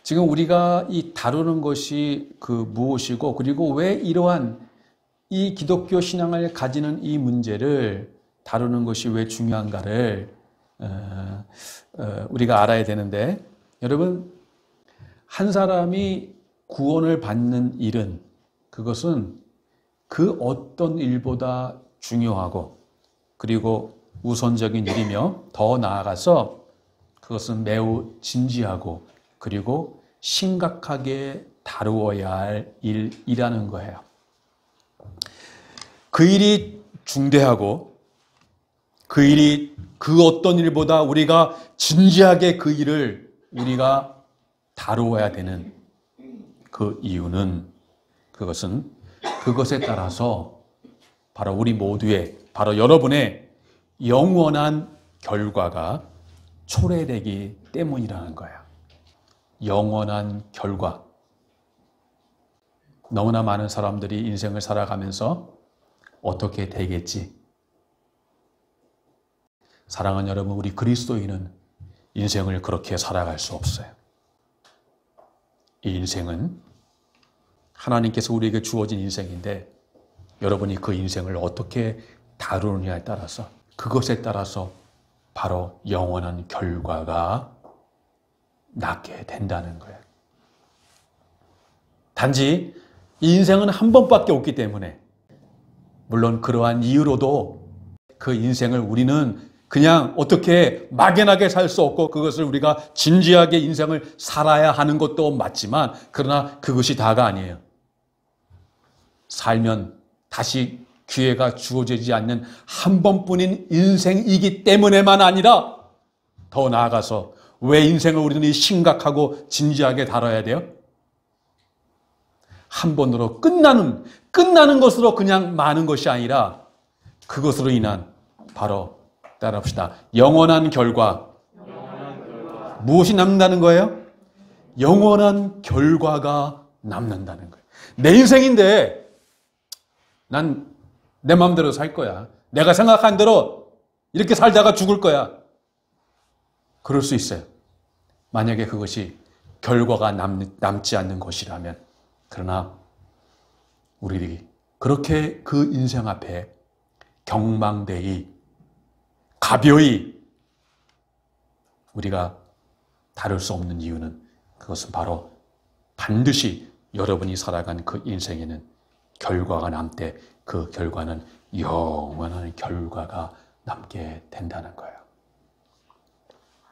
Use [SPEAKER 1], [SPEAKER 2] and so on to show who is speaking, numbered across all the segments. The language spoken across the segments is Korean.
[SPEAKER 1] 지금 우리가 이 다루는 것이 무엇이고, 그리고 왜 이러한 이 기독교 신앙을 가지는 이 문제를 다루는 것이 왜 중요한가를 우리가 알아야 되는데, 여러분, 한 사람이 구원을 받는 일은, 그것은 그 어떤 일보다 중요하고 그리고 우선적인 일이며, 더 나아가서 그것은 매우 진지하고 그리고 심각하게 다루어야 할 일이라는 거예요. 그 일이 중대하고 그 일이 그 어떤 일보다 우리가 진지하게 그 일을 우리가 다루어야 되는 그 이유는, 그것은 그것에 따라서 바로 우리 모두의, 바로 여러분의 영원한 결과가 초래되기 때문이라는 거예요. 영원한 결과. 너무나 많은 사람들이 인생을 살아가면서 어떻게 되겠지? 사랑하는 여러분, 우리 그리스도인은 인생을 그렇게 살아갈 수 없어요. 이 인생은 하나님께서 우리에게 주어진 인생인데, 여러분이 그 인생을 어떻게 다루느냐에 따라서, 그것에 따라서 바로 영원한 결과가 낫게 된다는 거예요. 단지 이 인생은 한 번밖에 없기 때문에, 물론 그러한 이유로도 그 인생을 우리는 그냥 어떻게 막연하게 살 수 없고, 그것을 우리가 진지하게 인생을 살아야 하는 것도 맞지만, 그러나 그것이 다가 아니에요. 살면 다시 기회가 주어지지 않는 한 번뿐인 인생이기 때문에만 아니라, 더 나아가서 왜 인생을 우리는 심각하고 진지하게 다뤄야 돼요? 한 번으로 끝나는 것으로 그냥 마는 것이 아니라, 그것으로 인한 바로, 따라합시다, 영원한 결과. 무엇이 남는다는 거예요? 영원한 결과가 남는다는 거예요. 내 인생인데 난 내 마음대로 살 거야. 내가 생각한 대로 이렇게 살다가 죽을 거야. 그럴 수 있어요. 만약에 그것이 결과가 남지 않는 것이라면. 그러나 우리들이 그렇게 그 인생 앞에 경망되이 가벼이 우리가 다룰 수 없는 이유는, 그것은 바로 반드시 여러분이 살아간 그 인생에는 결과가 남되, 그 결과는 영원한 결과가 남게 된다는 거예요.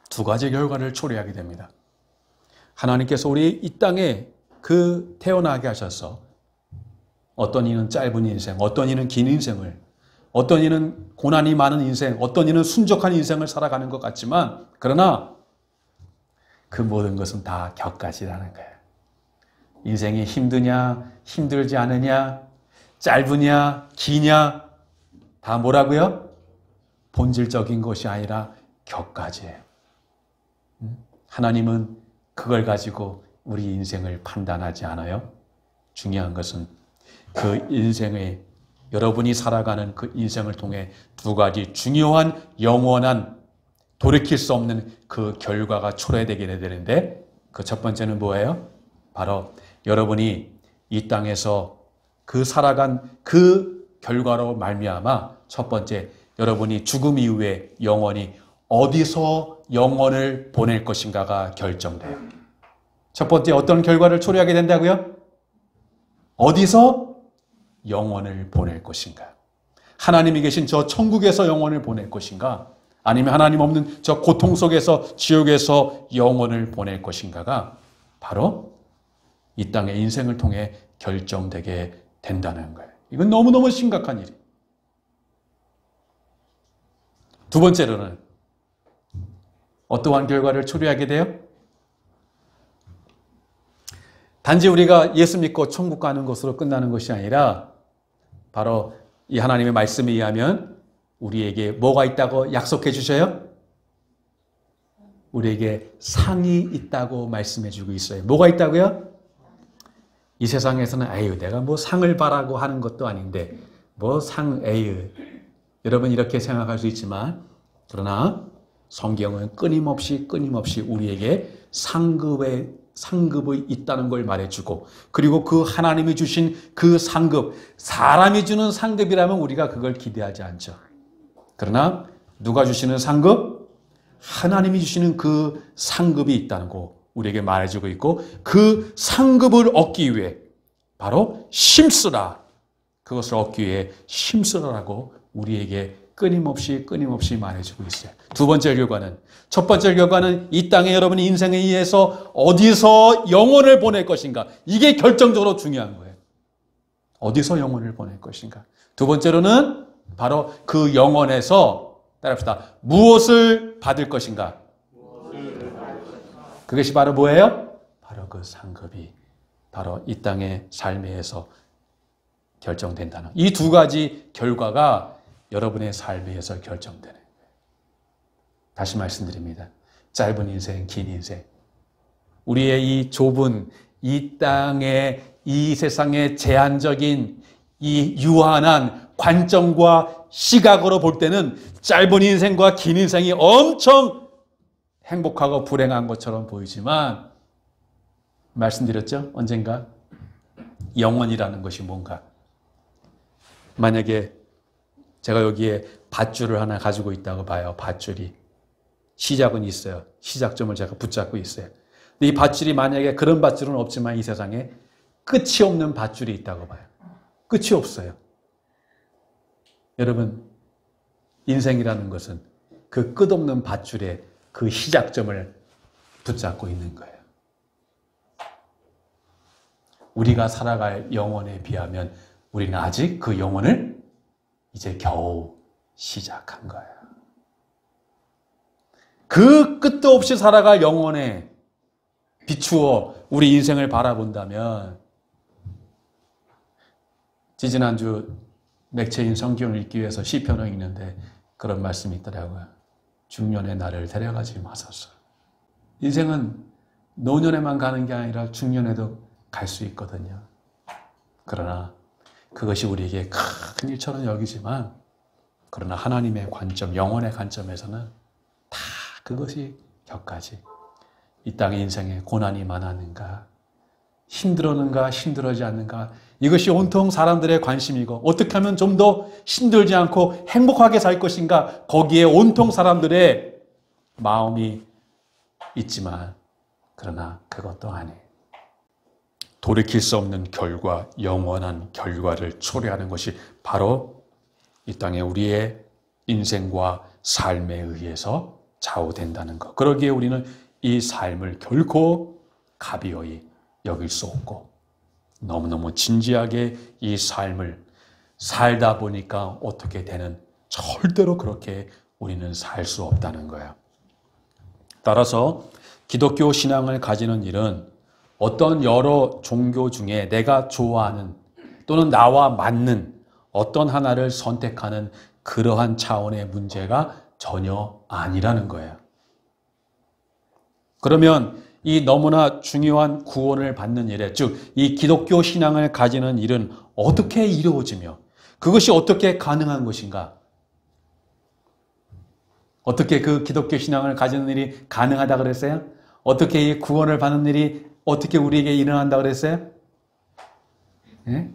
[SPEAKER 1] 두 가지 결과를 초래하게 됩니다. 하나님께서 우리 이 땅에 태어나게 하셔서, 어떤 이는 짧은 인생, 어떤 이는 긴 인생을, 어떤 이는 고난이 많은 인생, 어떤 이는 순적한 인생을 살아가는 것 같지만, 그러나 그 모든 것은 다 격가지라는 거예요. 인생이 힘드냐, 힘들지 않으냐, 짧으냐, 기냐, 다 뭐라고요? 본질적인 것이 아니라 격가지예요. 하나님은 그걸 가지고 우리 인생을 판단하지 않아요. 중요한 것은 그 인생의, 여러분이 살아가는 그 인생을 통해 두 가지 중요한 영원한 돌이킬 수 없는 그 결과가 초래되게 되는데, 그 첫 번째는 뭐예요? 바로 여러분이 이 땅에서 살아간 그 결과로 말미암아, 첫 번째, 여러분이 죽음 이후에 영원히 어디서 영혼을 보낼 것인가가 결정돼요. 첫 번째, 어떤 결과를 초래하게 된다고요? 어디서 영혼을 보낼 것인가? 하나님이 계신 저 천국에서 영혼을 보낼 것인가? 아니면 하나님 없는 저 고통 속에서, 지옥에서 영혼을 보낼 것인가가 바로 이 땅의 인생을 통해 결정되게 된다는 거예요. 이건 너무너무 심각한 일이에요. 두 번째로는 어떠한 결과를 초래하게 돼요? 단지 우리가 예수 믿고 천국 가는 것으로 끝나는 것이 아니라, 바로 이 하나님의 말씀에 의하면 우리에게 뭐가 있다고 약속해 주셔요? 우리에게 상이 있다고 말씀해 주고 있어요. 뭐가 있다고요? 이 세상에서는 에휴, 내가 뭐 상을 바라고 하는 것도 아닌데 뭐 에휴. 여러분 이렇게 생각할 수 있지만, 그러나 성경은 끊임없이 우리에게 상급의 상급이 있다는 걸 말해주고, 그리고 그 하나님이 주신 그 상급, 사람이 주는 상급이라면 우리가 그걸 기대하지 않죠. 그러나 누가 주시는 상급? 하나님이 주시는 그 상급이 있다는 거 우리에게 말해주고 있고, 그 상급을 얻기 위해 바로 힘쓰라, 그것을 얻기 위해 힘쓰라라고 우리에게 끊임없이 말해주고 있어요. 두 번째 결과는, 첫 번째 결과는 이 땅에 여러분의 인생에 의해서 어디서 영혼을 보낼 것인가, 이게 결정적으로 중요한 거예요. 어디서 영혼을 보낼 것인가. 두 번째로는 바로 그 영혼에서, 따라합시다, 무엇을 받을 것인가. 그것이 바로 뭐예요? 바로 그 상급이 바로 이 땅의 삶에서 결정된다는, 이 두 가지 결과가 여러분의 삶에서 결정되는 거예요. 다시 말씀드립니다. 짧은 인생, 긴 인생, 우리의 이 좁은 이 땅의, 이 세상의 제한적인 이 유한한 관점과 시각으로 볼 때는 짧은 인생과 긴 인생이 엄청 행복하고 불행한 것처럼 보이지만, 말씀드렸죠? 언젠가 영원이라는 것이 뭔가. 만약에 제가 여기에 밧줄을 하나 가지고 있다고 봐요. 밧줄이. 시작은 있어요. 시작점을 제가 붙잡고 있어요. 근데 이 밧줄이, 만약에 그런 밧줄은 없지만 이 세상에 끝이 없는 밧줄이 있다고 봐요. 끝이 없어요. 여러분, 인생이라는 것은 그 끝없는 밧줄에 그 시작점을 붙잡고 있는 거예요. 우리가 살아갈 영혼에 비하면 우리는 아직 그 영혼을 이제 겨우 시작한 거예요. 그 끝도 없이 살아갈 영혼에 비추어 우리 인생을 바라본다면, 지지난주 맥체인 성경을 읽기 위해서 시편을 읽는데 그런 말씀이 있더라고요. 중년의 나를 데려가지 마소서. 인생은 노년에만 가는 게 아니라 중년에도 갈 수 있거든요. 그러나 그것이 우리에게 큰 일처럼 여기지만, 그러나 하나님의 관점, 영혼의 관점에서는 다 그것이 격가지. 이 땅의 인생에 고난이 많았는가, 힘들었는가, 힘들어지 않는가, 이것이 온통 사람들의 관심이고, 어떻게 하면 좀 더 힘들지 않고 행복하게 살 것인가, 거기에 온통 사람들의 마음이 있지만, 그러나 그것도 아니에요. 돌이킬 수 없는 결과, 영원한 결과를 초래하는 것이 바로 이 땅에 우리의 인생과 삶에 의해서 좌우된다는 것. 그러기에 우리는 이 삶을 결코 가벼이 여길 수 없고, 너무너무 진지하게 이 삶을 살다 보니까 어떻게 되는, 절대로 그렇게 우리는 살 수 없다는 거예요. 따라서 기독교 신앙을 가지는 일은 어떤 여러 종교 중에 내가 좋아하는 또는 나와 맞는 어떤 하나를 선택하는 그러한 차원의 문제가 전혀 아니라는 거예요. 그러면 이 너무나 중요한 구원을 받는 일에, 즉 이 기독교 신앙을 가지는 일은 어떻게 이루어지며 그것이 어떻게 가능한 것인가? 어떻게 그 기독교 신앙을 가지는 일이 가능하다 그랬어요? 어떻게 이 구원을 받는 일이 어떻게 우리에게 일어난다 그랬어요? 네?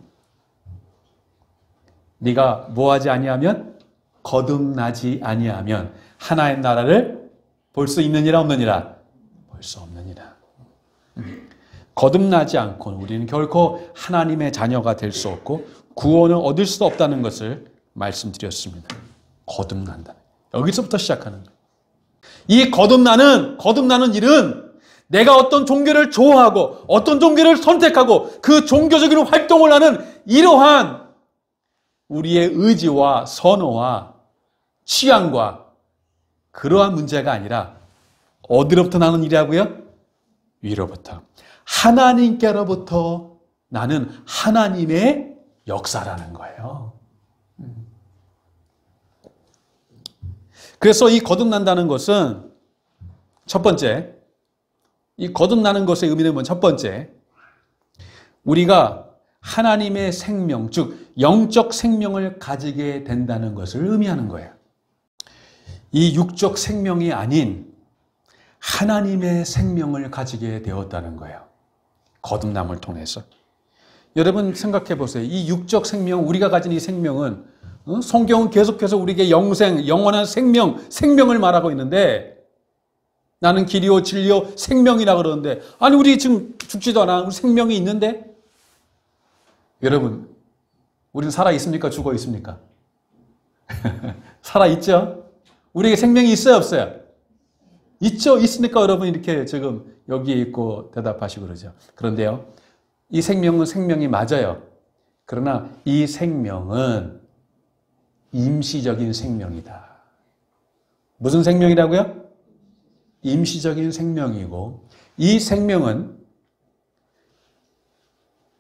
[SPEAKER 1] 네가 뭐하지 아니하면, 거듭나지 아니하면 하나의 나라를 볼 수 있느니라 없느니라? 볼 수 없느니라. 거듭나지 않고는 우리는 결코 하나님의 자녀가 될 수 없고 구원을 얻을 수 없다는 것을 말씀드렸습니다. 거듭난다. 여기서부터 시작하는 거예요. 이 거듭나는 일은 내가 어떤 종교를 좋아하고 어떤 종교를 선택하고 그 종교적인 활동을 하는 이러한 우리의 의지와 선호와 취향과 그러한 문제가 아니라 어디로부터 나는 일이라고요? 위로부터. 하나님께로부터 나는 하나님의 역사라는 거예요. 그래서 이 거듭난다는 것은 첫 번째, 이 거듭나는 것의 의미는 뭐냐? 첫 번째, 우리가 하나님의 생명, 즉 영적 생명을 가지게 된다는 것을 의미하는 거예요. 이 육적 생명이 아닌 하나님의 생명을 가지게 되었다는 거예요. 거듭남을 통해서. 여러분 생각해 보세요. 이 육적 생명, 우리가 가진 이 생명은 성경은 계속해서 우리에게 영생, 영원한 생명을 말하고 있는데 나는 길이요 진리요 생명이라 그러는데 아니 우리 지금 죽지도 않아. 우리 생명이 있는데 여러분 우리는 살아 있습니까? 죽어 있습니까? 살아 있죠? 우리에게 생명이 있어요 없어요? 있죠? 있으니까 여러분 이렇게 지금 여기에 있고 대답하시고 그러죠. 그런데요. 이 생명은 생명이 맞아요. 그러나 이 생명은 임시적인 생명이다. 무슨 생명이라고요? 임시적인 생명이고 이 생명은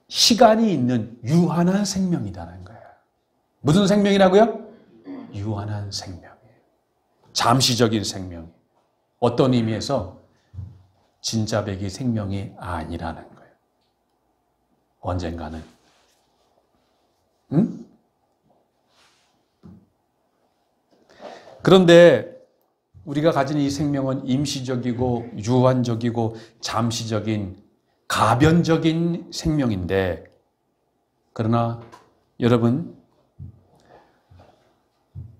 [SPEAKER 1] 시간이 있는 유한한 생명이라는 거예요. 무슨 생명이라고요? 유한한 생명이에요. 잠시적인 생명. 어떤 의미에서 진짜 백이 생명이 아니라는 거예요. 언젠가는. 응? 그런데 우리가 가진 이 생명은 임시적이고 유한적이고 잠시적인 가변적인 생명인데 그러나 여러분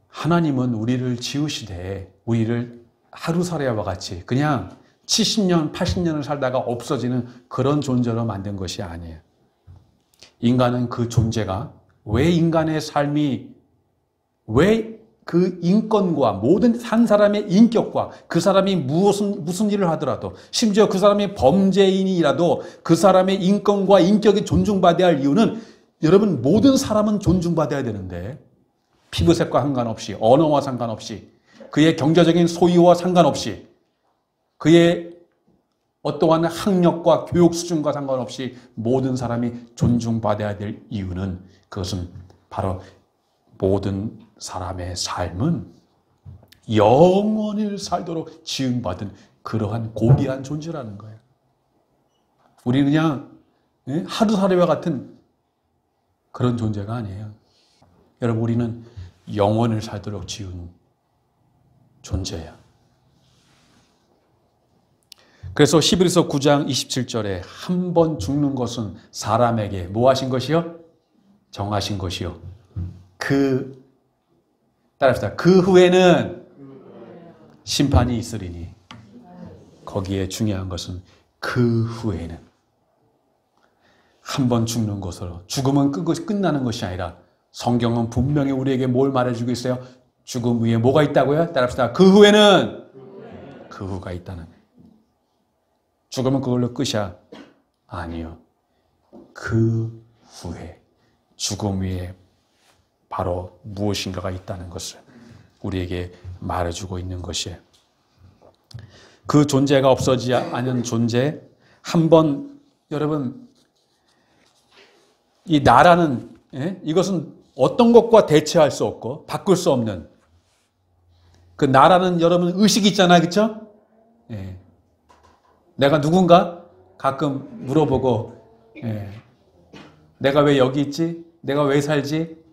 [SPEAKER 1] 하나님은 우리를 지으시되 우리를 하루살이와 같이 그냥 70년, 80년을 살다가 없어지는 그런 존재로 만든 것이 아니에요. 인간은 그 존재가 왜 인간의 삶이 왜 그 인권과 모든 한 사람의 인격과 그 사람이 무슨 일을 하더라도 심지어 그 사람이 범죄인이라도 그 사람의 인권과 인격이 존중받아야 할 이유는 여러분 모든 사람은 존중받아야 되는데 피부색과 상관없이 언어와 상관없이 그의 경제적인 소유와 상관없이 그의 어떠한 학력과 교육 수준과 상관없이 모든 사람이 존중받아야 될 이유는 그것은 바로 모든 사람의 삶은 영원히 살도록 지음받은 그러한 고귀한 존재라는 거예요. 우리는 그냥 하루살이와 같은 그런 존재가 아니에요. 여러분 우리는 영원을 살도록 지은 존재예요. 그래서 히브리서 9장 27절에 한 번 죽는 것은 사람에게 뭐 하신 것이요? 정하신 것이요. 따라합시다. 그 후에는 심판이 있으리니 거기에 중요한 것은 그 후에는 한 번 죽는 것으로 죽음은 끝나는 것이 아니라 성경은 분명히 우리에게 뭘 말해주고 있어요? 죽음 위에 뭐가 있다고요? 따라합시다. 그 후에는 그 후가 있다는 거예요. 죽음은 그걸로 끝이야? 아니요. 그 후에 죽음 위에 바로 무엇인가가 있다는 것을 우리에게 말해주고 있는 것이에요. 그 존재가 없어지지 않은 존재, 한번 여러분 이 나라는 이것은 어떤 것과 대체할 수 없고 바꿀 수 없는 그 나라는 여러분 의식이 있잖아요. 그렇죠? 예. 내가 누군가 가끔 물어보고 내가 왜 여기 있지? 내가 왜 살지?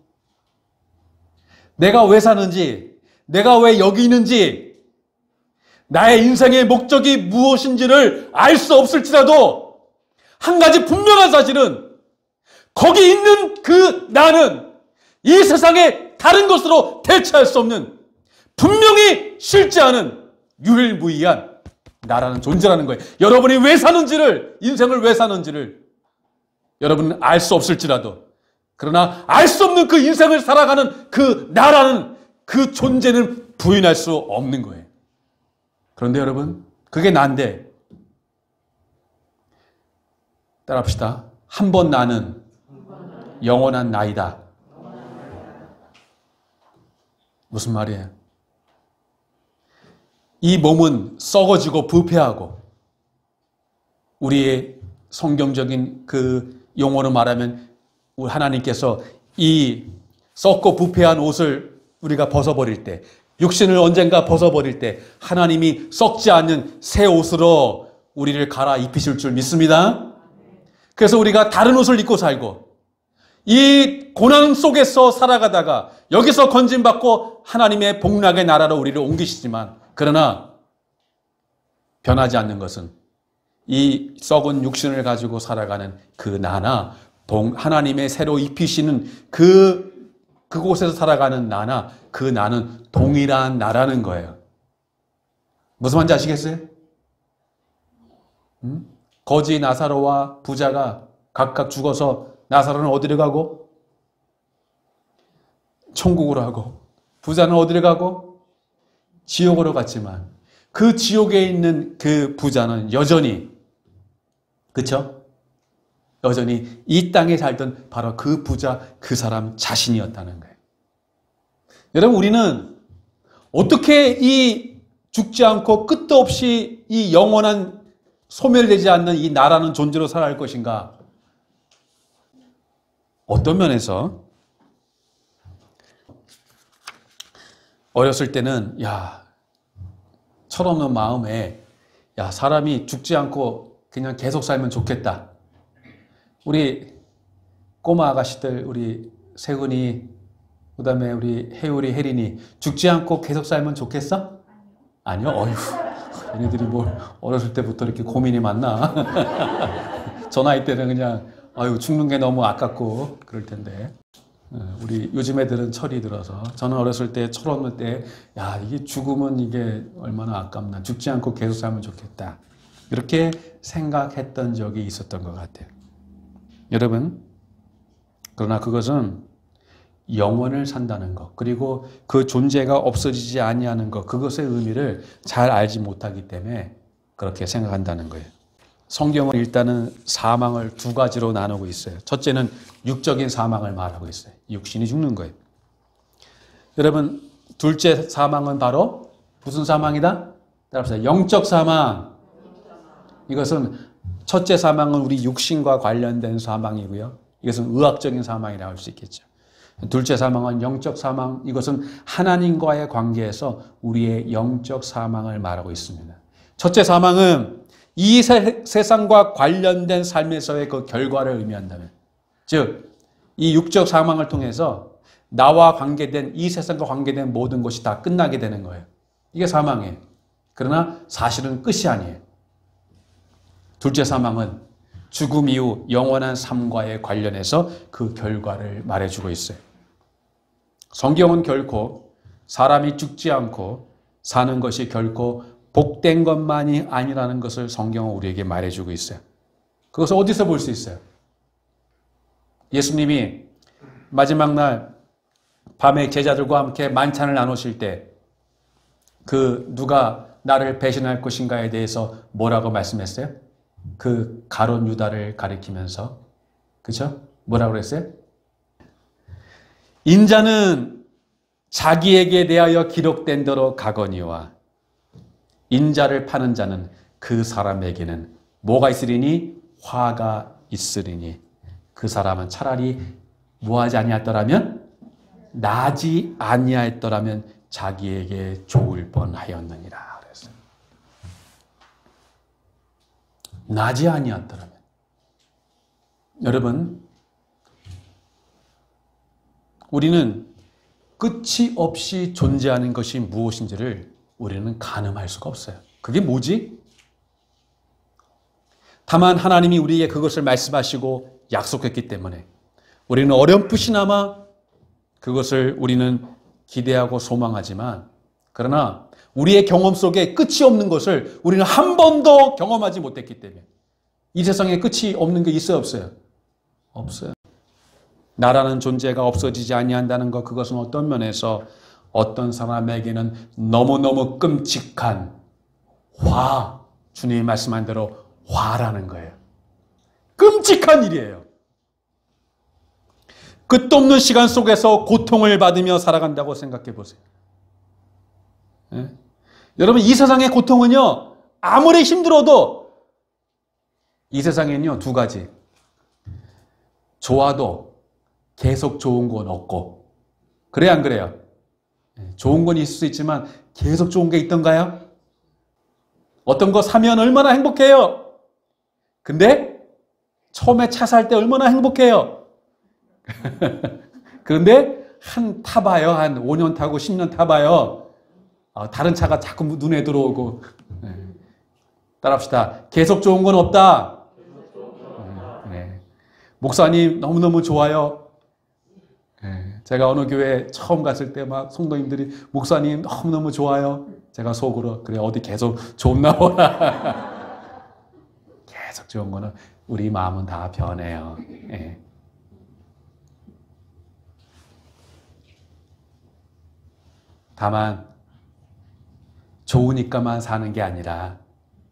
[SPEAKER 1] 내가 왜 사는지, 내가 왜 여기 있는지, 나의 인생의 목적이 무엇인지를 알 수 없을지라도 한 가지 분명한 사실은 거기 있는 그 나는 이 세상에 다른 것으로 대체할 수 없는 분명히 싫지 않은 유일무이한 나라는 존재라는 거예요. 여러분이 왜 사는지를, 인생을 왜 사는지를 여러분은 알 수 없을지라도 그러나 알 수 없는 그 인생을 살아가는 그 나라는 그 존재는 부인할 수 없는 거예요. 그런데 여러분 그게 난데 따라합시다. 한 번 나는 영원한 나이다. 무슨 말이에요? 이 몸은 썩어지고 부패하고 우리의 성경적인 그 용어로 말하면 하나님께서 이 썩고 부패한 옷을 우리가 벗어버릴 때 육신을 언젠가 벗어버릴 때 하나님이 썩지 않는 새 옷으로 우리를 갈아입히실 줄 믿습니다. 그래서 우리가 다른 옷을 입고 살고 이 고난 속에서 살아가다가 여기서 건진받고 하나님의 복락의 나라로 우리를 옮기시지만 그러나 변하지 않는 것은 이 썩은 육신을 가지고 살아가는 그 나나 하나님의 새로 입히시는 그곳에서 살아가는 나나 그 나는 동일한 나라는 거예요. 무슨 말인지 아시겠어요? 거지 나사로와 부자가 각각 죽어서 나사로는 어디로 가고 천국으로 가고 부자는 어디로 가고 지옥으로 갔지만 그 지옥에 있는 그 부자는 여전히 그쵸? 여전히 이 땅에 살던 바로 그 부자 그 사람 자신이었다는 거예요. 여러분 우리는 어떻게 이 죽지 않고 끝도 없이 이 영원한 소멸되지 않는 이 나라는 존재로 살아갈 것인가? 어떤 면에서 어렸을 때는 철없는 마음에 사람이 죽지 않고 그냥 계속 살면 좋겠다. 우리 꼬마 아가씨들 우리 세훈이 그다음에 우리 혜율이 혜린이 죽지 않고 계속 살면 좋겠어? 아니요. 어휴. 얘네들이 뭘 어렸을 때부터 이렇게 고민이 많나? 저 나이 때는 그냥 죽는 게 너무 아깝고 그럴 텐데 우리 요즘 애들은 철이 들어서 저는 어렸을 때 철없는 때 이게 죽으면 이게 얼마나 아깝나 죽지 않고 계속 살면 좋겠다 이렇게 생각했던 적이 있었던 것 같아요. 여러분 그러나 그것은 영원을 산다는 것 그리고 그 존재가 없어지지 아니하는 것 그것의 의미를 잘 알지 못하기 때문에 그렇게 생각한다는 거예요. 성경은 일단은 사망을 두 가지로 나누고 있어요. 첫째는 육적인 사망을 말하고 있어요. 육신이 죽는 거예요. 여러분 둘째 사망은 바로 무슨 사망이다? 따라합시다. 영적 사망. 이것은 첫째 사망은 우리 육신과 관련된 사망이고요. 이것은 의학적인 사망이라고 할 수 있겠죠. 둘째 사망은 영적 사망. 이것은 하나님과의 관계에서 우리의 영적 사망을 말하고 있습니다. 첫째 사망은 이 세상과 관련된 삶에서의 그 결과를 의미한다면, 즉 이 육적 사망을 통해서 나와 관계된 이 세상과 관계된 모든 것이 다 끝나게 되는 거예요. 이게 사망이에요. 그러나 사실은 끝이 아니에요. 둘째 사망은 죽음 이후 영원한 삶과의 관련해서 그 결과를 말해주고 있어요. 성경은 결코 사람이 죽지 않고 사는 것이 결코 복된 것만이 아니라는 것을 성경은 우리에게 말해주고 있어요. 그것을 어디서 볼 수 있어요? 예수님이 마지막 날 밤에 제자들과 함께 만찬을 나누실 때 누가 나를 배신할 것인가에 대해서 뭐라고 말씀했어요? 그 가룟 유다를 가리키면서 그렇죠? 뭐라고 그랬어요? 인자는 자기에게 대하여 기록된 대로 가거니와 인자를 파는 자는 그 사람에게는 뭐가 있으리니? 화가 있으리니 그 사람은 차라리 뭐하지 아니하였더라면 나지 아니하였더라면 자기에게 좋을 뻔하였느니라 그랬어요. 나지 아니하였더라면 여러분 우리는 끝이 없이 존재하는 것이 무엇인지를 우리는 가늠할 수가 없어요. 그게 뭐지? 다만 하나님이 우리에게 그것을 말씀하시고 약속했기 때문에 우리는 어렴풋이나마 그것을 우리는 기대하고 소망하지만 그러나 우리의 경험 속에 끝이 없는 것을 우리는 한 번도 경험하지 못했기 때문에 이 세상에 끝이 없는 게 있어요? 없어요? 없어요. 나라는 존재가 없어지지 아니한다는 것 그것은 어떤 면에서 어떤 사람에게는 너무너무 끔찍한 주님이 말씀한 대로 화라는 거예요. 끔찍한 일이에요. 끝도 없는 시간 속에서 고통을 받으며 살아간다고 생각해 보세요. 예? 여러분 이 세상의 고통은요 아무리 힘들어도 이 세상에는요 두 가지 좋아도 계속 좋은 건 없고 그래 안 그래요? 좋은 건 있을 수 있지만 계속 좋은 게 있던가요? 어떤 거 사면 얼마나 행복해요? 근데 처음에 차 살 때 얼마나 행복해요? 그런데 타봐요. 한 5년 타고 10년 타봐요. 다른 차가 자꾸 눈에 들어오고 따라합시다. 계속 좋은 건 없다. 네. 목사님 너무너무 좋아요. 네. 제가 어느 교회 처음 갔을 때 막 성도님들이 목사님 너무너무 좋아요. 제가 속으로 그래 어디 계속 좋나 보나. 계속 좋은 거는 우리 마음은 다 변해요. 네. 다만 좋으니까만 사는 게 아니라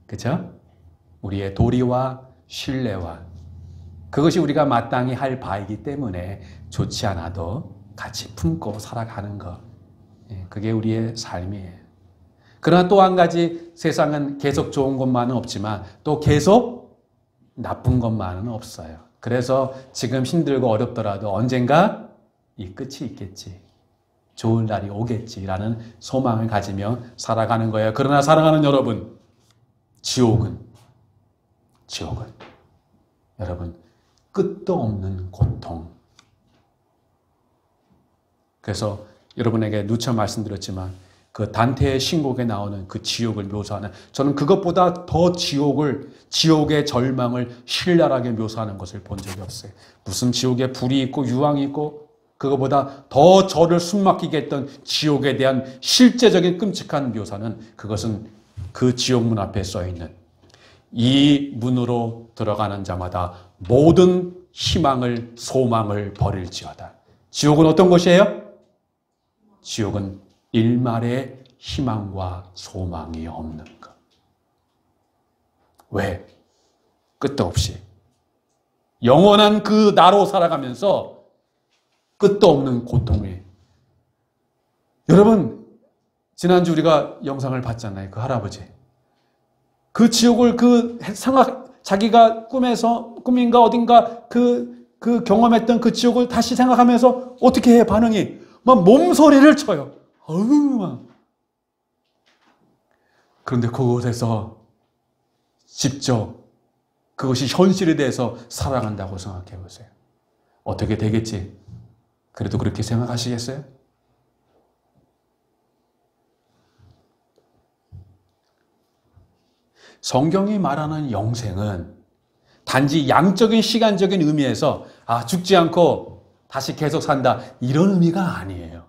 [SPEAKER 1] 그렇죠? 우리의 도리와 신뢰와 그것이 우리가 마땅히 할 바이기 때문에 좋지 않아도 같이 품고 살아가는 것. 그게 우리의 삶이에요. 그러나 또 한 가지 세상은 계속 좋은 것만은 없지만 또 계속 나쁜 것만은 없어요. 그래서 지금 힘들고 어렵더라도 언젠가 이 끝이 있겠지. 좋은 날이 오겠지라는 소망을 가지며 살아가는 거예요. 그러나 사랑하는 여러분, 지옥은 여러분 끝도 없는 고통. 그래서 여러분에게 누차 말씀드렸지만 그 단테의 신곡에 나오는 그 지옥을 묘사하는 저는 그것보다 더 지옥의 절망을 신랄하게 묘사하는 것을 본 적이 없어요. 무슨 지옥에 불이 있고 유황이 있고 그것보다 더 저를 숨막히게 했던 지옥에 대한 실제적인 끔찍한 묘사는 그것은 그 지옥문 앞에 써있는 이 문으로 들어가는 자마다 모든 희망을 소망을 버릴지어다. 지옥은 어떤 곳이에요? 지옥은 일말의 희망과 소망이 없는 것. 왜? 끝도 없이 영원한 그 나로 살아가면서 끝도 없는 고통에. 여러분 지난주 우리가 영상을 봤잖아요. 그 할아버지. 그 지옥을 자기가 꿈인가 어딘가 그 경험했던 그 지옥을 다시 생각하면서 어떻게 해 반응이? 막 몸소리를 쳐요. 막. 그런데 그곳에서 직접 그것이 현실이 돼서 살아간다고 생각해 보세요. 어떻게 되겠지? 그래도 그렇게 생각하시겠어요? 성경이 말하는 영생은 단지 양적인 시간적인 의미에서 죽지 않고 다시 계속 산다 이런 의미가 아니에요.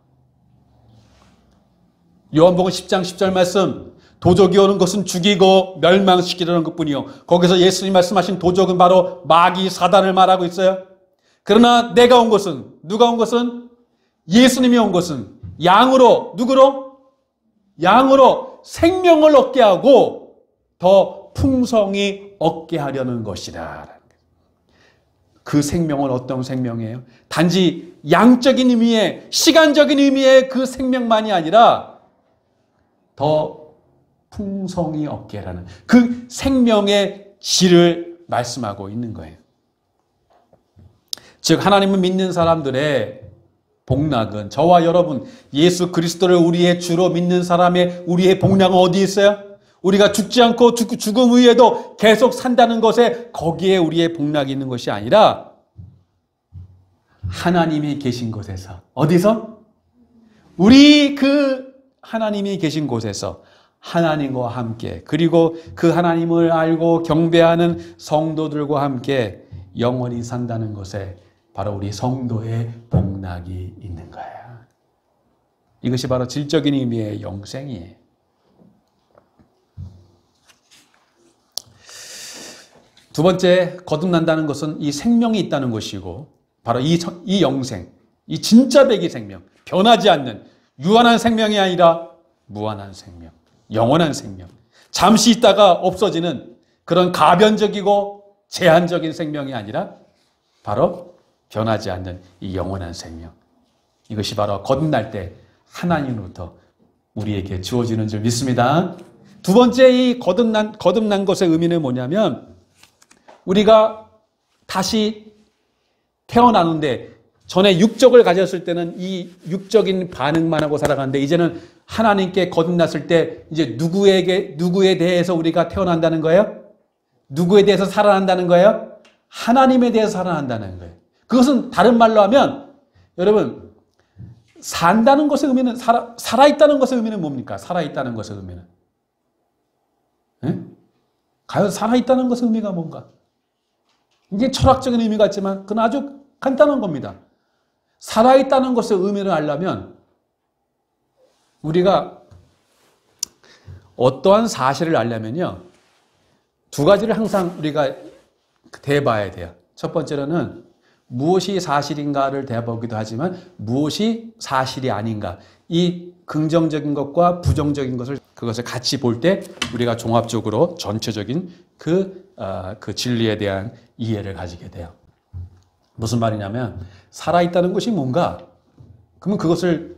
[SPEAKER 1] 요한복음 10장 10절 말씀 도적이 오는 것은 죽이고 멸망시키려는 것뿐이요. 거기서 예수님 말씀하신 도적은 바로 마귀 사단을 말하고 있어요. 그러나 내가 온 것은 누가 온 것은 예수님이 온 것은 양으로 누구로? 양으로 생명을 얻게 하고 더 풍성히 얻게 하려는 것이다. 그 생명은 어떤 생명이에요? 단지 양적인 의미의 시간적인 의미의 그 생명만이 아니라 더 풍성히 얻게 하라는 그 생명의 질을 말씀하고 있는 거예요. 즉 하나님을 믿는 사람들의 복락은 저와 여러분 예수 그리스도를 우리의 주로 믿는 사람의 우리의 복락은 어디 있어요? 우리가 죽지 않고 죽음 후에도 계속 산다는 것에 거기에 우리의 복락이 있는 것이 아니라 하나님이 계신 곳에서 어디서? 우리 그 하나님이 계신 곳에서 하나님과 함께 그리고 그 하나님을 알고 경배하는 성도들과 함께 영원히 산다는 것에 바로 우리 성도의 복락이 있는 거야. 이것이 바로 질적인 의미의 영생이에요. 두 번째, 거듭난다는 것은 이 생명이 있다는 것이고 바로 이 영생, 이 진짜 배기 생명, 변하지 않는 유한한 생명이 아니라 무한한 생명, 영원한 생명, 잠시 있다가 없어지는 그런 가변적이고 제한적인 생명이 아니라 바로 변하지 않는 이 영원한 생명. 이것이 바로 거듭날 때 하나님으로부터 우리에게 주어지는 줄 믿습니다. 두 번째 이 거듭난 것의 의미는 뭐냐면 우리가 다시 태어나는데 전에 육적을 가졌을 때는 이 육적인 반응만 하고 살아가는데 이제는 하나님께 거듭났을 때 이제 누구에 대해서 우리가 태어난다는 거예요? 누구에 대해서 살아난다는 거예요? 하나님에 대해서 살아난다는 거예요. 그것은 다른 말로 하면 여러분 산다는 것의 의미는 살아있다는 것의 의미는 뭡니까? 살아있다는 것의 의미는 네? 과연 살아있다는 것의 의미가 뭔가? 이게 철학적인 의미 같지만 그건 아주 간단한 겁니다. 살아있다는 것의 의미를 알려면 우리가 어떠한 사실을 알려면요. 두 가지를 항상 우리가 대봐야 돼요. 첫 번째로는 무엇이 사실인가를 대보기도 하지만 무엇이 사실이 아닌가. 이 긍정적인 것과 부정적인 그것을 같이 볼 때 우리가 종합적으로 전체적인 그 진리에 대한 이해를 가지게 돼요. 무슨 말이냐면 살아있다는 것이 뭔가? 그러면 그것을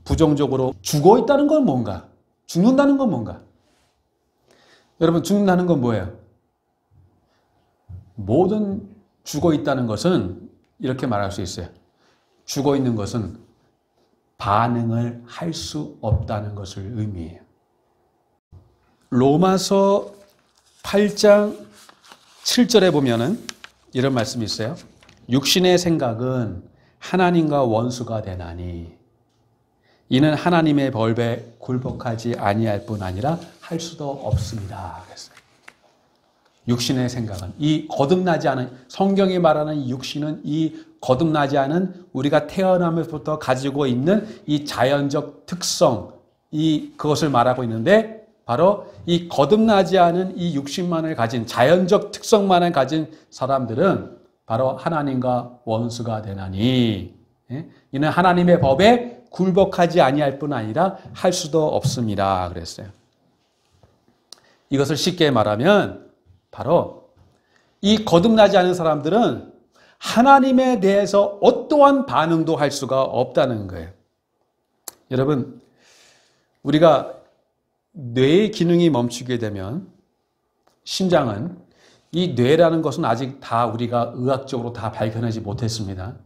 [SPEAKER 1] 부정적으로 죽어있다는 건 뭔가? 죽는다는 건 뭔가? 여러분 죽는다는 건 뭐예요? 모든 죽어있다는 것은 이렇게 말할 수 있어요. 죽어있는 것은 반응을 할 수 없다는 것을 의미해요. 로마서 8장 7절에 보면은 이런 말씀이 있어요. 육신의 생각은 하나님과 원수가 되나니 이는 하나님의 벌에 굴복하지 아니할 뿐 아니라 할 수도 없습니다. 그랬어요. 육신의 생각은 이 거듭나지 않은 성경이 말하는 이 육신은 이 거듭나지 않은 우리가 태어나면서부터 가지고 있는 이 자연적 특성 그것을 말하고 있는데 바로 이 거듭나지 않은 이 육신만을 가진 자연적 특성만을 가진 사람들은 바로 하나님과 원수가 되나니 이는 하나님의 법에 굴복하지 아니할 뿐 아니라 할 수도 없습니다. 그랬어요. 이것을 쉽게 말하면 바로 이 거듭나지 않은 사람들은 하나님에 대해서 어떠한 반응도 할 수가 없다는 거예요. 여러분, 우리가 뇌의 기능이 멈추게 되면 심장은 이 뇌라는 것은 아직 다 우리가 의학적으로 다 발견하지 못했습니다.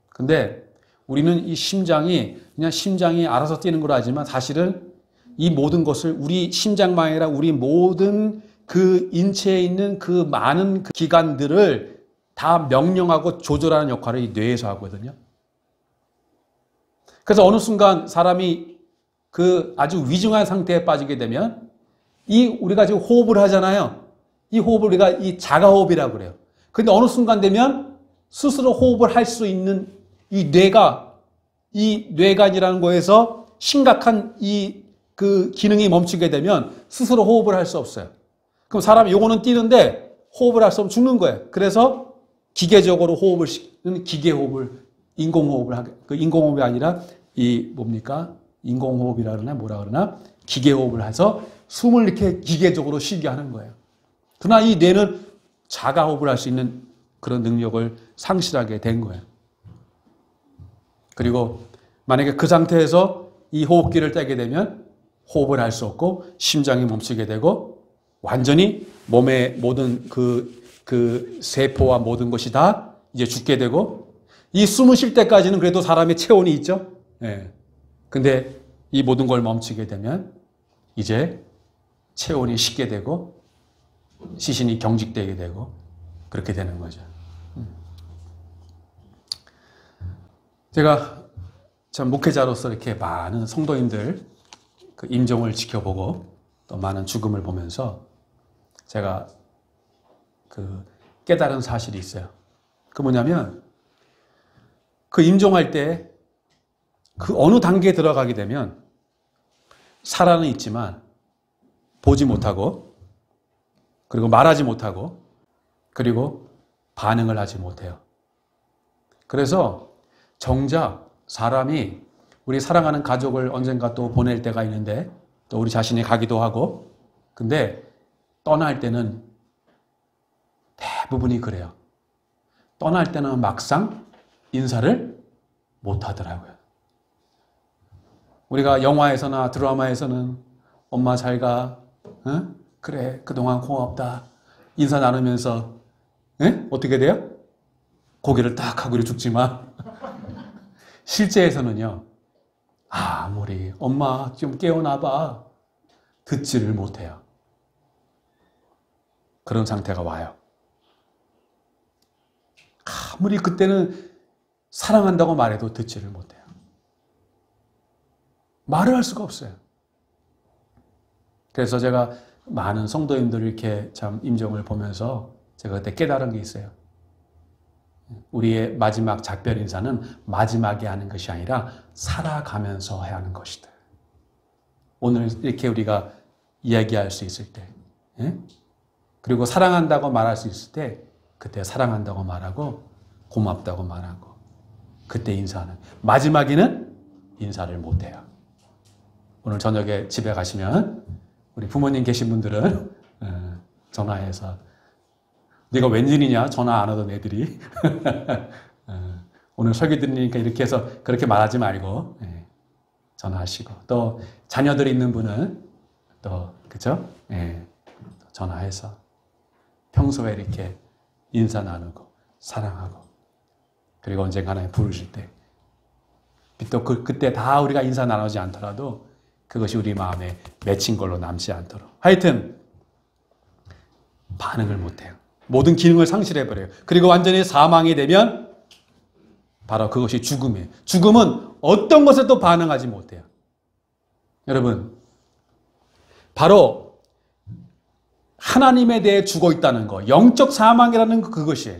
[SPEAKER 1] 근데 우리는 이 심장이 그냥 심장이 알아서 뛰는 걸 하지만 사실은 이 모든 것을 우리 심장만 아니라 우리 모든 그 인체에 있는 그 많은 그 기관들을 다 명령하고 조절하는 역할을 이 뇌에서 하거든요. 그래서 어느 순간 사람이 그 아주 위중한 상태에 빠지게 되면 우리가 지금 호흡을 하잖아요. 이 호흡을 우리가 이 자가호흡이라고 그래요. 근데 어느 순간 되면 스스로 호흡을 할 수 있는 이 뇌관이라는 거에서 심각한 그 기능이 멈추게 되면 스스로 호흡을 할 수 없어요. 그럼 사람이 요거는 뛰는데 호흡을 할 수 없으면 죽는 거예요. 그래서 기계적으로 호흡을 시키는 기계호흡을 인공호흡을 하게 그 인공호흡이 아니라 인공호흡이라 그러나 뭐라 그러나 기계호흡을 해서 숨을 이렇게 기계적으로 쉬게 하는 거예요. 그러나 이 뇌는 자가호흡을 할 수 있는 그런 능력을 상실하게 된 거예요. 그리고 만약에 그 상태에서 이 호흡기를 떼게 되면 호흡을 할 수 없고 심장이 멈추게 되고 완전히 몸의 모든 그 세포와 모든 것이 다 이제 죽게 되고 이 숨을 쉴 때까지는 그래도 사람의 체온이 있죠. 예. 근데 이 모든 걸 멈추게 되면 이제 체온이 식게 되고 시신이 경직되게 되고 그렇게 되는 거죠. 제가 참 목회자로서 이렇게 많은 성도님들 그 임종을 지켜보고 또 많은 죽음을 보면서 제가 그 깨달은 사실이 있어요. 그 뭐냐면 그 임종할 때 그 어느 단계에 들어가게 되면 살아는 있지만 보지 못하고 그리고 말하지 못하고 그리고 반응을 하지 못해요. 그래서 정작 사람이 우리 사랑하는 가족을 언젠가 또 보낼 때가 있는데 또 우리 자신이 가기도 하고 근데 떠날 때는 대부분이 그래요. 떠날 때는 막상 인사를 못 하더라고요. 우리가 영화에서나 드라마에서는 엄마 잘 가, 응? 그래 그동안 고맙다 인사 나누면서 응? 어떻게 돼요? 고개를 딱 하고 이렇게 죽지만 실제에서는요. 아무리 엄마 좀 깨어나봐 듣지를 못해요. 그런 상태가 와요. 아무리 그때는 사랑한다고 말해도 듣지를 못해요. 말을 할 수가 없어요. 그래서 제가 많은 성도님들 이렇게 참 임종을 보면서 제가 그때 깨달은 게 있어요. 우리의 마지막 작별 인사는 마지막에 하는 것이 아니라 살아가면서 해야 하는 것이다. 오늘 이렇게 우리가 이야기할 수 있을 때, 그리고 사랑한다고 말할 수 있을 때 그때 사랑한다고 말하고 고맙다고 말하고 그때 인사하는. 마지막에는 인사를 못해요. 오늘 저녁에 집에 가시면 우리 부모님 계신 분들은 전화해서 네가 웬일이냐 전화 안 하던 애들이 오늘 설교 들으니까 이렇게 해서 그렇게 말하지 말고 전화하시고, 또 자녀들이 있는 분은 또 그죠? 전화해서 평소에 이렇게 인사 나누고 사랑하고, 그리고 언젠가는 부르실 때 또 그때 다 우리가 인사 나누지 않더라도 그것이 우리 마음에 맺힌 걸로 남지 않도록 하여튼 반응을 못해요. 모든 기능을 상실해버려요. 그리고 완전히 사망이 되면 바로 그것이 죽음이에요. 죽음은 어떤 것에도 반응하지 못해요. 여러분, 바로 하나님에 대해 죽어 있다는 거, 영적 사망이라는 그것이에요.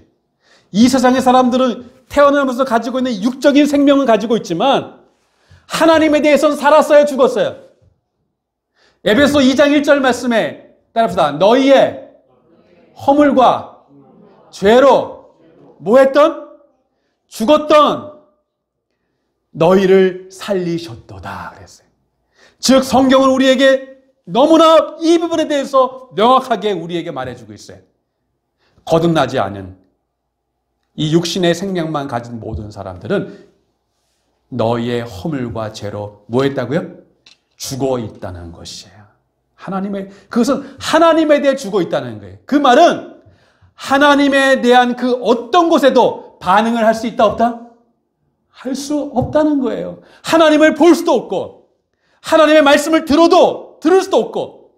[SPEAKER 1] 이 세상의 사람들은 태어나면서 가지고 있는 육적인 생명을 가지고 있지만 하나님에 대해서는 살았어요, 죽었어요? 에베소 2장 1절 말씀에 따라합시다. 너희의 허물과 죄로 뭐 했던? 죽었던 너희를 살리셨도다 그랬어요. 즉 성경은 우리에게 너무나 이 부분에 대해서 명확하게 우리에게 말해주고 있어요. 거듭나지 않은 이 육신의 생명만 가진 모든 사람들은 너희의 허물과 죄로 뭐 했다고요? 죽어 있다는 것이에요. 그것은 하나님에 대해 죽어 있다는 거예요. 그 말은 하나님에 대한 그 어떤 것에도 반응을 할 수 있다 없다? 할 수 없다는 거예요. 하나님을 볼 수도 없고 하나님의 말씀을 들을 수도 없고,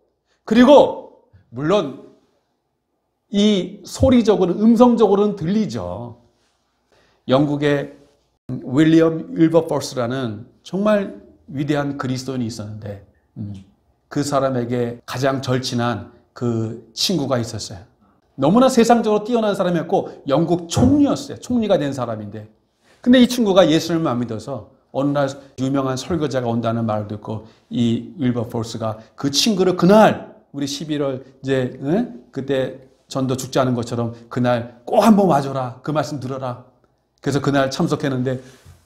[SPEAKER 1] 그리고 물론 이 소리적으로 음성적으로는 들리죠. 영국의 윌리엄 윌버포스라는 정말 위대한 그리스도인이 있었는데 그 사람에게 가장 절친한 그 친구가 있었어요. 너무나 세상적으로 뛰어난 사람이었고 영국 총리였어요. 총리가 된 사람인데, 근데 이 친구가 예수님을 안 믿어서 어느 날 유명한 설교자가 온다는 말을 듣고 이 윌버포스가 그 친구를 그날 우리 11월 이제 그때 전도 죽지 않은 것처럼 그날 꼭 한번 와줘라, 그 말씀 들어라. 그래서 그날 참석했는데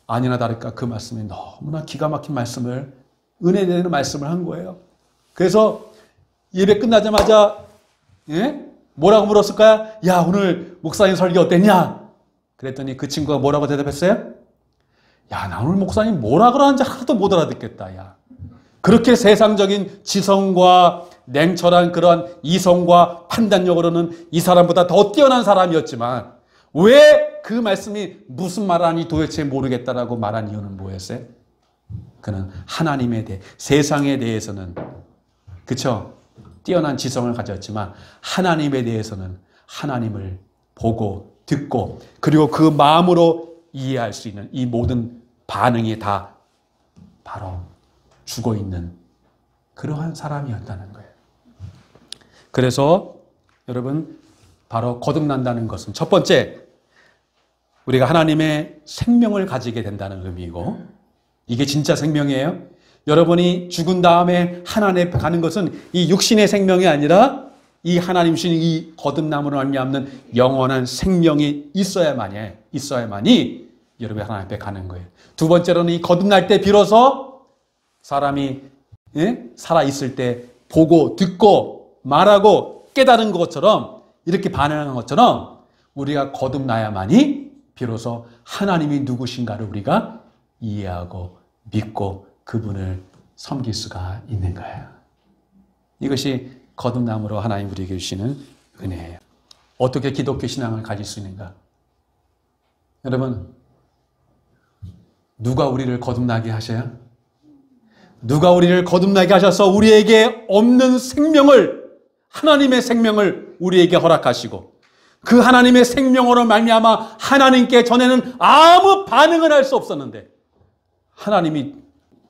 [SPEAKER 1] 아니나 다를까 그 말씀이 너무나 기가 막힌 말씀을, 은혜되는 말씀을 한 거예요. 그래서 예배 끝나자마자 뭐라고 물었을까요? 야, 오늘 목사님 설교 어땠냐? 그랬더니 그 친구가 뭐라고 대답했어요? 야, 나 오늘 목사님 뭐라 그러는지 하나도 못 알아듣겠다. 야, 그렇게 세상적인 지성과 냉철한 그런 이성과 판단력으로는 이 사람보다 더 뛰어난 사람이었지만 왜 그 말씀이 무슨 말하니 도대체 모르겠다라고 말한 이유는 뭐였어요? 그는 하나님에 대해, 세상에 대해서는 그쵸? 뛰어난 지성을 가졌지만 하나님에 대해서는 하나님을 보고 듣고 그리고 그 마음으로 이해할 수 있는 이 모든 반응이 다 바로 죽어 있는 그러한 사람이었다는 거예요. 그래서 여러분, 바로 거듭난다는 것은 첫 번째, 우리가 하나님의 생명을 가지게 된다는 의미이고, 이게 진짜 생명이에요. 여러분이 죽은 다음에 하나님 앞에 가는 것은 이 육신의 생명이 아니라 이 하나님이신 이 거듭남으로 말미암는 영원한 생명이 있어야만이 여러분이 하나님 앞에 가는 거예요. 두 번째로는 이 거듭날 때 비로소 사람이 살아있을 때 보고 듣고 말하고 깨달은 것처럼 이렇게 반응하는 것처럼 우리가 거듭나야만이 비로소 하나님이 누구신가를 우리가 이해하고 믿고 그분을 섬길 수가 있는 거예요. 이것이 거듭남으로 하나님 우리에게 주시는 은혜예요. 어떻게 기독교 신앙을 가질 수 있는가? 여러분, 누가 우리를 거듭나게 하셔요? 누가 우리를 거듭나게 하셔서 우리에게 없는 생명을, 하나님의 생명을 우리에게 허락하시고 그 하나님의 생명으로 말미암아 하나님께 전에는 아무 반응을 할 수 없었는데 하나님이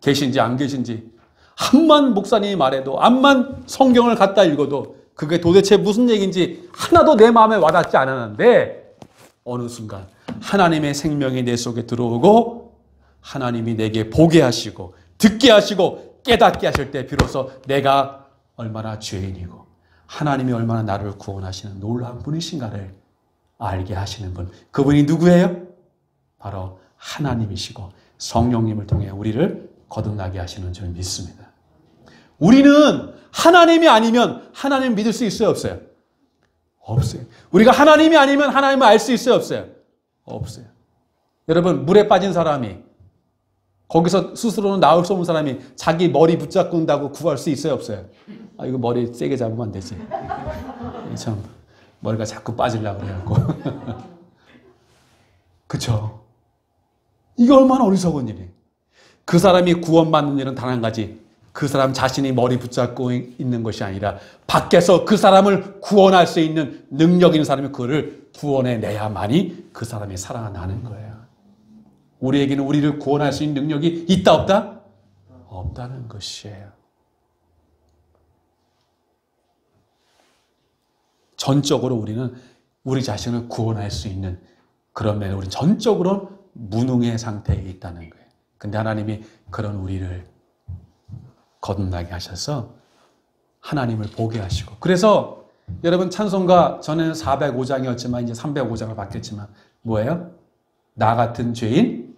[SPEAKER 1] 계신지 안 계신지 암만 목사님이 말해도 암만 성경을 갖다 읽어도 그게 도대체 무슨 얘기인지 하나도 내 마음에 와닿지 않았는데 어느 순간 하나님의 생명이 내 속에 들어오고 하나님이 내게 보게 하시고 듣게 하시고 깨닫게 하실 때 비로소 내가 얼마나 죄인이고 하나님이 얼마나 나를 구원하시는 놀라운 분이신가를 알게 하시는 분. 그분이 누구예요? 바로 하나님이시고 성령님을 통해 우리를 거듭나게 하시는 줄 믿습니다. 우리는 하나님이 아니면 하나님 믿을 수 있어요, 없어요? 없어요. 우리가 하나님이 아니면 하나님을 알 수 있어요, 없어요? 없어요. 여러분, 물에 빠진 사람이 거기서 스스로는 나올 수 없는 사람이 자기 머리 붙잡는다고 구할 수 있어요, 없어요? 아, 이거 머리 세게 잡으면 안 되지. 참 머리가 자꾸 빠지려고 그래갖고. 그쵸? 이게 얼마나 어리석은 일이에요. 그 사람이 구원받는 일은 단 한 가지. 그 사람 자신이 머리 붙잡고 있는 것이 아니라 밖에서 그 사람을 구원할 수 있는 능력 있는 사람이 그를 구원해내야만이 그 사람이 살아나는 거예요. 우리에게는 우리를 구원할 수 있는 능력이 있다 없다? 없다는 것이에요. 전적으로 우리는 우리 자신을 구원할 수 있는 그런 면에 우리는 전적으로 무능의 상태에 있다는 거예요. 근데 하나님이 그런 우리를 거듭나게 하셔서 하나님을 보게 하시고 그래서 여러분 찬송가 전에는 405장이었지만 이제 305장을 바뀌었지만 뭐예요? 나 같은 죄인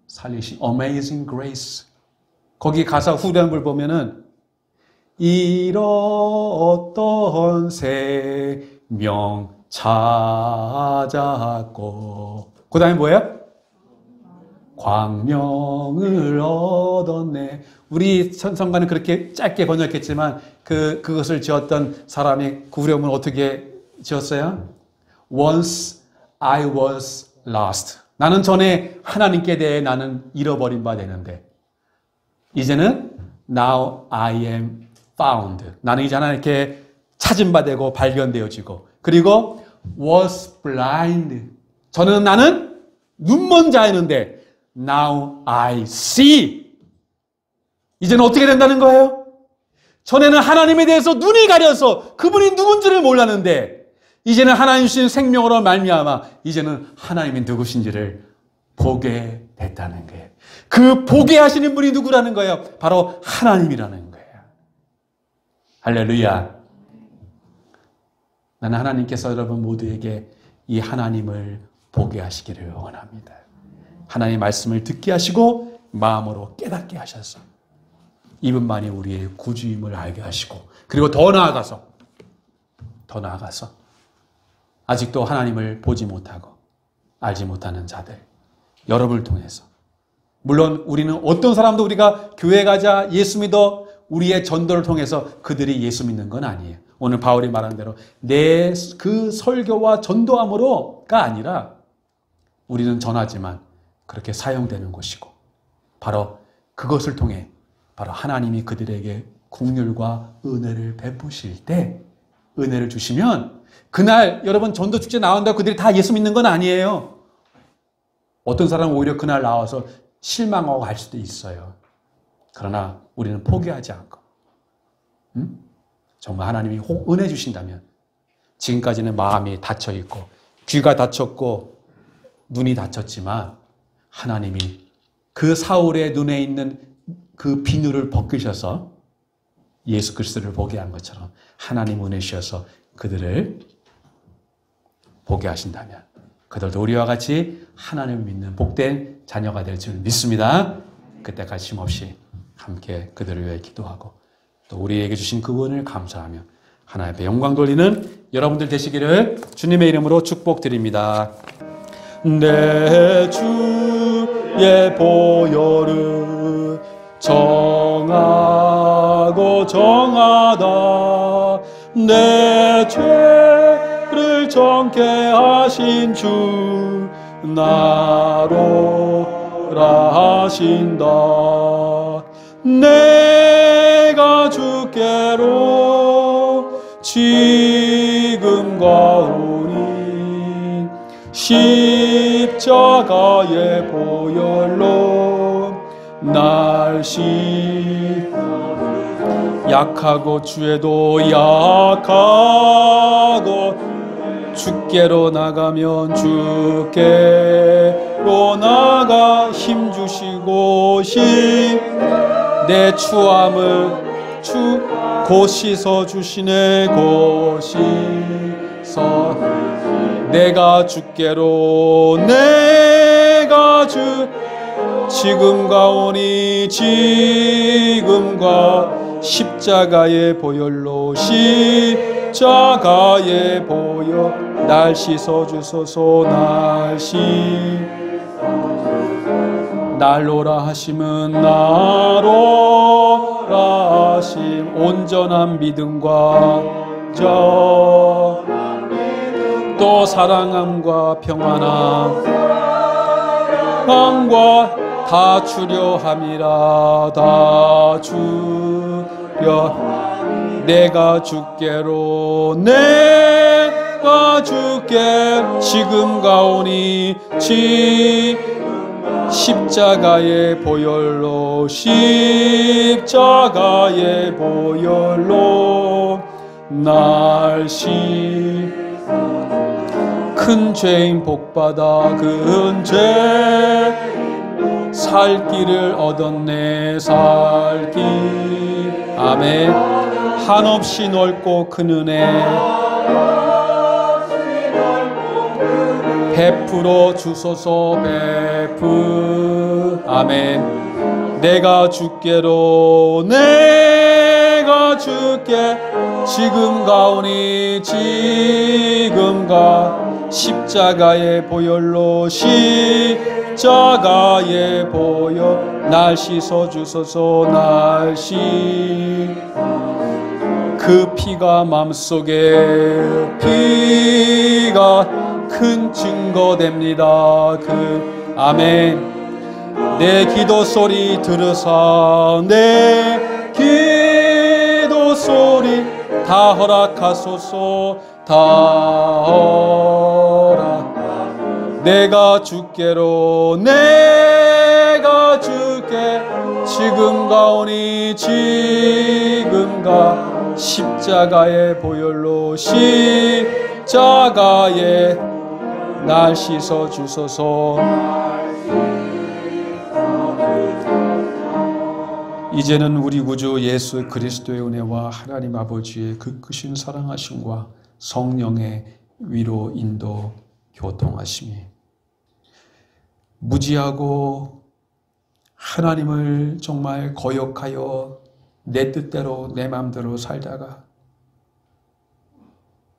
[SPEAKER 1] 살리신 Amazing Grace. 거기 가사 후렴을 보면은 잃었던 생명 찾았고 그 다음에 뭐예요? 광명을 얻었네. 우리 찬송가는 그렇게 짧게 번역했지만 그것을 지었던 사람이 그 후렴을 어떻게 지었어요? Once I was lost. 나는 전에 하나님께 대해 나는 잃어버린 바 되는데 이제는 Now I am found. 나는 이제 하나님께 찾은 바 되고 발견되어지고 그리고 was blind. 나는 눈먼 자였는데 Now I see. 이제는 어떻게 된다는 거예요? 전에는 하나님에 대해서 눈이 가려서 그분이 누군지를 몰랐는데 이제는 하나님 주신 생명으로 말미암아 이제는 하나님이 누구신지를 보게 됐다는 거예요. 그 보게 하시는 분이 누구라는 거예요? 바로 하나님이라는 거예요. 할렐루야. 나는 하나님께서 여러분 모두에게 이 하나님을 보게 하시기를 원합니다. 하나님의 말씀을 듣게 하시고 마음으로 깨닫게 하셔서 이분만이 우리의 구주임을 알게 하시고 그리고 더 나아가서 아직도 하나님을 보지 못하고 알지 못하는 자들 여러분을 통해서 물론 우리는 어떤 사람도 우리가 교회 가자 예수 믿어 우리의 전도를 통해서 그들이 예수 믿는 건 아니에요. 오늘 바울이 말한 대로 내 그 설교와 전도함으로가 아니라 우리는 전하지만 그렇게 사용되는 것이고 바로 그것을 통해 바로 하나님이 그들에게 긍휼과 은혜를 베푸실 때 은혜를 주시면 그날 여러분 전도축제 나온다고 그들이 다 예수 믿는 건 아니에요. 어떤 사람은 오히려 그날 나와서 실망하고 갈 수도 있어요. 그러나 우리는 포기하지 않고 정말 하나님이 은혜 주신다면 지금까지는 마음이 닫혀있고 귀가 닫혔고 눈이 닫혔지만 하나님이 그 사울의 눈에 있는 그 비늘을 벗기셔서 예수 그리스도를 보게 한 것처럼 하나님 은혜 주셔서 그들을 보게 하신다면 그들도 우리와 같이 하나님을 믿는 복된 자녀가 될 줄 믿습니다. 그때까지 쉼없이 함께 그들을 위해 기도하고 또 우리에게 주신 그분을 감사하며 하나님 앞에 영광 돌리는 여러분들 되시기를 주님의 이름으로 축복드립니다. 내 주의 보혈은 정하고 정하다. 내 죄를 정케 하신 주 나로라 하신다. 내가 주께로 지금 가오니 십자가의 보혈로 날 씻어 약하고 주에도 약하고 주께로 나가면 주께로 나가 힘주시고 내 추함을 곧 씻어주시네. 곧 씻어 내가 주께로 지금가 오니 지금가 십자가의 보혈로 십자가의 보혈 날 씻어주소서. 날로라 하심은 나로라 하심 온전한 믿음과 또 사랑함과 평안함과 다 주려함이라. 다 주려 내가 주께로 지금가 오니 십자가의 보혈로 십자가의 보혈로 큰 죄인 복받아 큰 죄 살 길을 얻었네. 살 길 아멘. 한없이 넓고 큰 은혜 베풀어 주소서. 아멘. 내가 주께로 지금가 오니 지금가 십자가의 보혈로 십자가의 보혈 날 씻어주소서. 그 피가 맘속에 피가 큰 증거됩니다. 아멘. 내 기도 소리 들으사 내 기도 소리 다 허락하소서. 다 허락 내가 주께로 지금가 오니 지금가 십자가의 보혈로 십자가의 날 씻어주소서. 이제는 우리 구주 예수 그리스도의 은혜와 하나님 아버지의 그 크신 사랑하심과 성령의 위로 인도 교통하심이 무지하고 하나님을 정말 거역하여 내 뜻대로 내 마음대로 살다가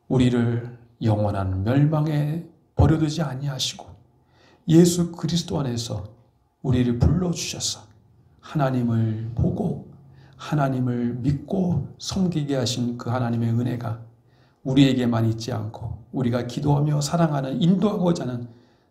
[SPEAKER 1] 우리를 영원한 멸망에 버려두지 아니하시고 예수 그리스도 안에서 우리를 불러주셔서 하나님을 보고 하나님을 믿고 섬기게 하신 그 하나님의 은혜가 우리에게만 있지 않고 우리가 기도하며 사랑하는 인도하고자 하는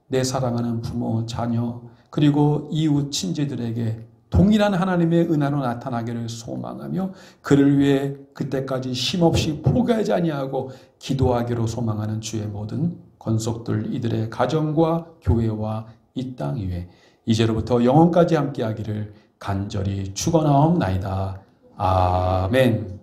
[SPEAKER 1] 내 사랑하는 부모, 자녀 그리고 이웃 친지들에게 동일한 하나님의 은혜로 나타나기를 소망하며 그를 위해 그때까지 쉼없이 포기하지 아니하고 기도하기로 소망하는 주의 모든 권속들 이들의 가정과 교회와 이 땅 위에 이제로부터 영원까지 함께하기를 간절히 축원하옵나이다. 아멘.